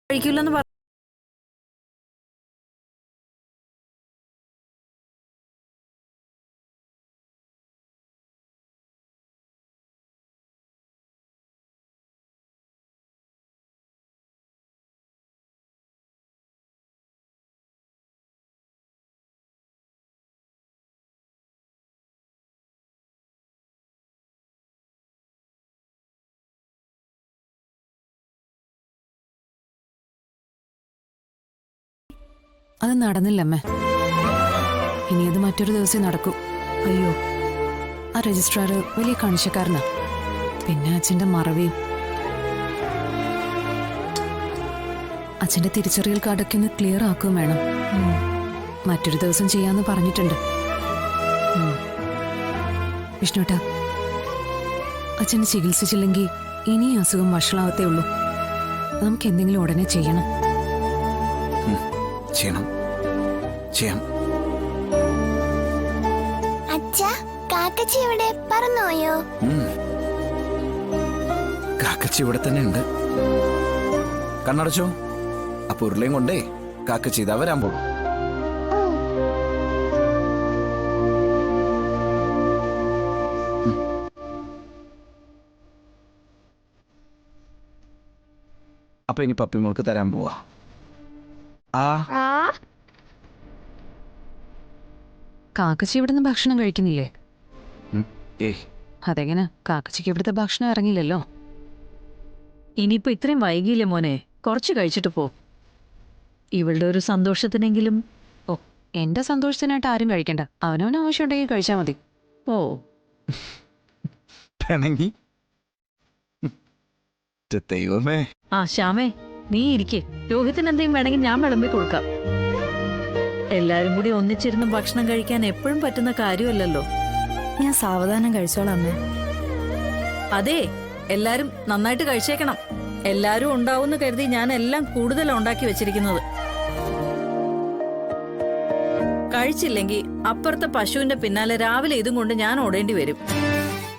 കഴിക്കില്ലെന്ന് പറ. അത് നടന്നില്ലമ്മേ. ഇനി അത് മറ്റൊരു ദിവസം നടക്കൂ. അയ്യോ, ആ രജിസ്ട്രാർ വലിയ കണിശക്കാരനാ. പിന്നെ അച്ഛന്റെ മറവിയും. അച്ഛന്റെ തിരിച്ചറിയൽ കാർഡൊക്കെ ഒന്ന് ക്ലിയർ ആക്കുകയും വേണം. മറ്റൊരു ദിവസം ചെയ്യാന്ന് പറഞ്ഞിട്ടുണ്ട്. വിഷ്ണുട്ടാ, അച്ഛനെ ചികിത്സിച്ചില്ലെങ്കിൽ ഇനി അസുഖം വഷളാവത്തേ ഉള്ളൂ. നമുക്ക് എന്തെങ്കിലും ഉടനെ ചെയ്യണം. ചെയ്യാം. അച്ഛാ, കാക്കച്ചി എവിടെ? പറന്നുപോയോ? കാക്കച്ചി ഇവിടെ തന്നെ ഉണ്ട്. കണ്ണടച്ചോ. അപ്പൊ ഉരുളയും കൊണ്ടേ കാക്കച്ചി ഇതാ വരാൻ പോകും. അപ്പൊ ഇനി പപ്പിമോൾക്ക് തരാൻ പോവാ. കാക്കച്ചി ഇവിടുന്ന് ഭക്ഷണം കഴിക്കുന്നില്ലേ? ഏയ്, അതെങ്ങനെ? കാക്കച്ചിക്ക് ഇവിടുത്തെ ഭക്ഷണം ഇറങ്ങില്ലല്ലോ. ഇനിയിപ്പോ ഇത്രയും വൈകിയില്ലേ മോനെ, കുറച്ച് കഴിച്ചിട്ട് പോ. ഇവളുടെ ഒരു സന്തോഷത്തിനെങ്കിലും. ഓ, എന്റെ സന്തോഷത്തിനായിട്ട് ആരും കഴിക്കണ്ട. അവനവന് ആവശ്യമുണ്ടെങ്കിൽ കഴിച്ചാൽ മതി. ഓ, ദൈവമേ. ആ ശ്യാമേ, നീ ഇരിക്കേ. രോഹിത്തിന് എന്തെങ്കിലും വേണമെങ്കിൽ ഞാൻ വിളമ്പി കൊടുക്കാം. എല്ലാരും കൂടി ഒന്നിച്ചിരുന്ന് ഭക്ഷണം കഴിക്കാൻ എപ്പോഴും പറ്റുന്ന കാര്യമല്ലല്ലോ. ഞാൻ സാവധാനം കഴിച്ചോളാം അമ്മേ. അതെ, എല്ലാരും നന്നായിട്ട് കഴിച്ചേക്കണം. എല്ലാരും ഉണ്ടാവുമെന്ന് കരുതി ഞാൻ എല്ലാം കൂടുതലാണ് ഉണ്ടാക്കി വെച്ചിരിക്കുന്നത്. കഴിച്ചില്ലെങ്കിൽ അപ്പുറത്തെ പശുവിന്റെ പിന്നാലെ രാവിലെ ഇതും കൊണ്ട് ഞാൻ ഓടേണ്ടി വരും.